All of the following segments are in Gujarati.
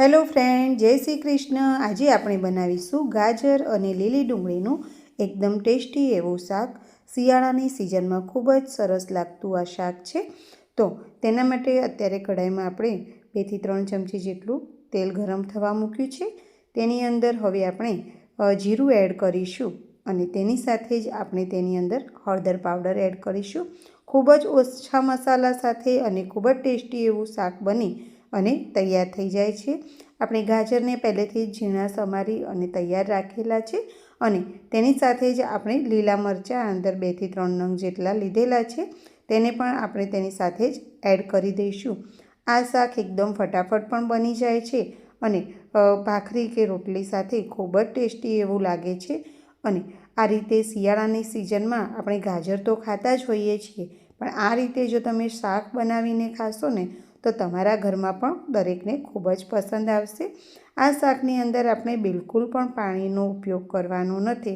હેલો ફ્રેન્ડ, જય શ્રી કૃષ્ણ। આજે આપણે બનાવીશું ગાજર અને લીલી ડુંગળીનું એકદમ ટેસ્ટી એવું શાક। શિયાળાની સિઝનમાં ખૂબ જ સરસ લાગતું આ શાક છે। તો તેના માટે અત્યારે કઢાઈમાં આપણે 2 થી 3 ચમચી જેટલું તેલ ગરમ થવા મૂક્યું છે। તેની અંદર હવે આપણે જીરું એડ કરીશું અને તેની સાથે જ આપણે તેની અંદર હળદર પાવડર એડ કરીશું। ખૂબ જ ઓછા મસાલા સાથે અને ખૂબ જ ટેસ્ટી એવું શાક બની અને તૈયાર થઈ જાય છે। આપણે ગાજરને પહેલેથી જ ઝીણા સમારી અને તૈયાર રાખેલા છે અને તેની સાથે જ આપણે લીલા મરચાં અંદર 2 થી 3 નંગ જેટલા લીધેલા છે, તેને પણ આપણે તેની સાથે જ એડ કરી દઈશું। આ શાક એકદમ ફટાફટ પણ બની જાય છે અને ભાખરી કે રોટલી સાથે ખૂબ જ ટેસ્ટી એવું લાગે છે। અને આ રીતે શિયાળાની સિઝનમાં આપણે ગાજર તો ખાતા જ હોઈએ છીએ, પણ આ રીતે જો તમે શાક બનાવીને ખાશો ને તો તમારા ઘરમાં પણ દરેકને ખૂબ જ પસંદ આવશે। આ શાકની અંદર આપણે બિલકુલ પણ પાણીનો ઉપયોગ કરવાનો નથી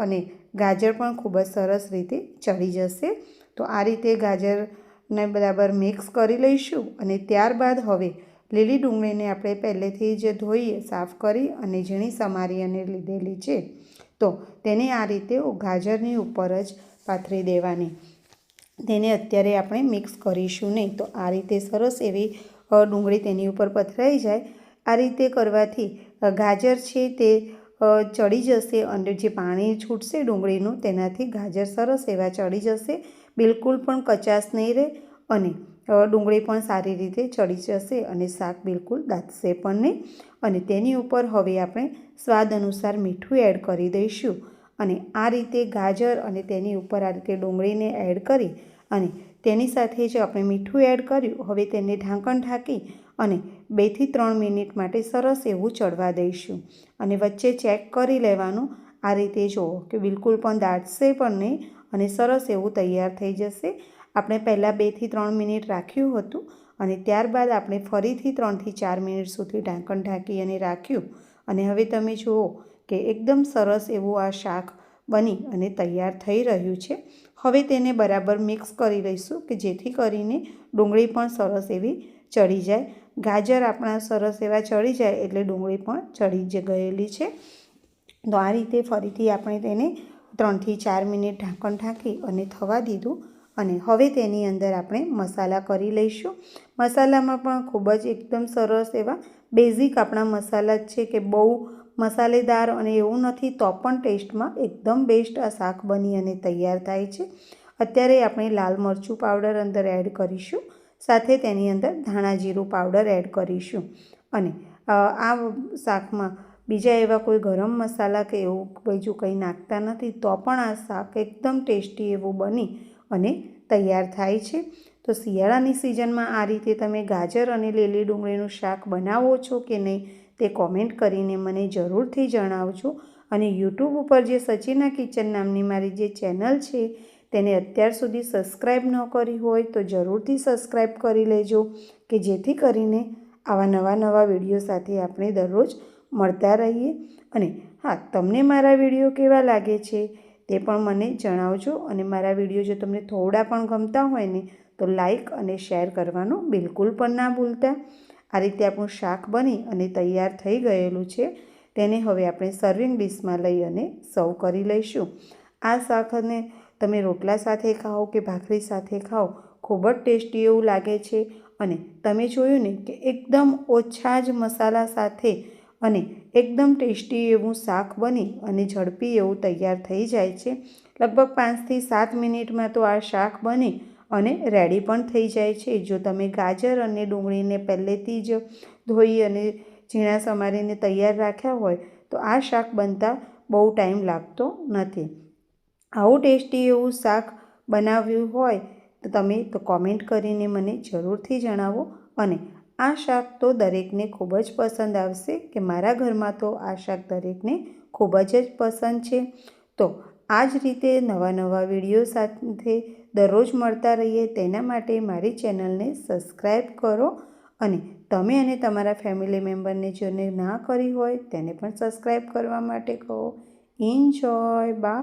અને ગાજર પણ ખૂબ જ સરસ રીતે ચડી જશે। તો આ રીતે ગાજરને બરાબર મિક્સ કરી લઈશું અને ત્યારબાદ હવે લીલી ડુંગળીને આપણે પહેલેથી જ ધોઈ સાફ કરી અને ઝીણી સમારી અને લીધેલી છે, તો તેને આ રીતે ગાજરની ઉપર જ પાથરી દેવાની। તેને અત્યારે આપણે મિક્સ કરીશું નહીં, તો આ રીતે સરસ એવી ડુંગળી તેની ઉપર પથરાઈ જાય। આ રીતે કરવાથી ગાજર છે તે ચડી જશે અને જે પાણી છૂટશે ડુંગળીનું તેનાથી ગાજર સરસ એવા ચડી જશે, બિલકુલ પણ કચાશ નહીં રહે અને ડુંગળી પણ સારી રીતે ચડી જશે અને શાક બિલકુલ દાઝશે પણ નહીં। અને તેની ઉપર હવે આપણે સ્વાદ અનુસાર મીઠું એડ કરી દઈશું અને આ રીતે ગાજર અને તેની ઉપર આ રીતે ડુંગળીને એડ કરી અને તેની સાથે જ આપણે મીઠું એડ કર્યું। હવે તેને ઢાંકણ ઢાંકી અને 2 થી 3 મિનિટ માટે સરસ એવું ચડવા દઈશું અને વચ્ચે ચેક કરી લેવાનું। આ રીતે જુઓ કે બિલકુલ પણ દાઝશે પણ નહીં અને સરસ એવું તૈયાર થઈ જશે। આપણે પહેલાં 2 થી 3 મિનિટ રાખ્યું હતું અને ત્યારબાદ આપણે ફરીથી 3 થી 4 મિનિટ સુધી ઢાંકણ ઢાંકી અને રાખ્યું અને હવે તમે જુઓ કે એકદમ સરસ એવું આ શાક બની અને તૈયાર થઈ રહ્યું છે। હવે તેને બરાબર મિક્સ કરી લઈશું કે જેથી કરીને ડુંગળી પણ સરસ એવી ચડી જાય। ગાજર આપણા સરસ એવા ચડી જાય એટલે ડુંગળી પણ ચડી જ ગયેલી છે। તો આ રીતે ફરીથી આપણે તેને 3 થી 4 મિનિટ ઢાંકણ ઢાંકી અને થવા દીધું અને હવે તેની અંદર આપણે મસાલા કરી લઈશું। મસાલામાં પણ ખૂબ જ એકદમ સરસ એવા બેઝિક આપણા મસાલા જ છે કે બહુ મસાલેદાર અને એવું નથી, તો પણ ટેસ્ટમાં એકદમ બેસ્ટ આ શાક બની અને તૈયાર થાય છે। અત્યારે આપણે લાલ મરચું પાવડર અંદર એડ કરીશું, સાથે તેની અંદર ધાણા જીરું પાવડર એડ કરીશું અને આ શાકમાં બીજા એવા કોઈ ગરમ મસાલા કે એવું બીજું કંઈ નાખતા નથી, તો પણ આ શાક એકદમ ટેસ્ટી એવું બની અને તૈયાર થાય છે। તો શિયાળાની સિઝનમાં આ રીતે તમે ગાજર અને લીલી ડુંગળીનું શાક બનાવો છો કે નહીં તે કોમેન્ટ કરીને મને જરૂરથી જણાવજો અને યુટ્યુબ ઉપર જે સચિના કિચન નામની મારી જે ચેનલ છે તેને અત્યાર સુધી સબસ્ક્રાઈબ ન કરી હોય તો જરૂરથી સબસ્ક્રાઈબ કરી લેજો કે જેથી કરીને આવા નવા વિડીયો સાથે આપણે દરરોજ મળતા રહીએ। અને હા, તમને મારા વિડીયો કેવા લાગે છે તે પણ મને જણાવજો અને મારા વિડીયો જો તમને થોડા પણ ગમતા હોય ને તો લાઈક અને શેર કરવાનું બિલકુલ પણ ના ભૂલતા। આ રીતે આપણું શાક બની અને તૈયાર થઈ ગયેલું છે, તેને હવે આપણે સર્વિંગ ડિશમાં લઈ અને સર્વ કરી લઈશું। આ શાકને તમે રોટલા સાથે ખાઓ કે ભાખરી સાથે ખાઓ, ખૂબ જ ટેસ્ટી એવું લાગે છે અને તમે જોયું ને કે એકદમ ઓછા જ મસાલા સાથે અને એકદમ ટેસ્ટી એવું શાક બની અને ઝડપી એવું તૈયાર થઈ જાય છે। લગભગ 5 થી 7 મિનિટમાં તો આ શાક બની અને રેડી પણ થઈ જાય છે। જો તમે ગાજર અને ડુંગળીને પહેલેથી જ ધોઈ અને ઝીણા સમારીને તૈયાર રાખ્યા હોય તો આ શાક બનતા બહુ ટાઈમ લાગતો નથી। આવું ટેસ્ટી એવું શાક બનાવ્યું હોય તો તમે તો કોમેન્ટ કરીને મને જરૂરથી જણાવો અને આ શાક તો દરેકને ખૂબ જ પસંદ આવશે કે મારા ઘરમાં તો આ શાક દરેકને ખૂબ જ પસંદ છે। તો આ જ રીતે નવા વિડીયો સાથે દરરોજ મળતા રહીએ તેના માટે મારી ચેનલને સબસ્ક્રાઈબ કરો અને તમે અને તમારા ફેમિલી મેમ્બરને જેને ના કરી હોય તેને પણ સબસ્ક્રાઈબ કરવા માટે કહો। Enjoy, by.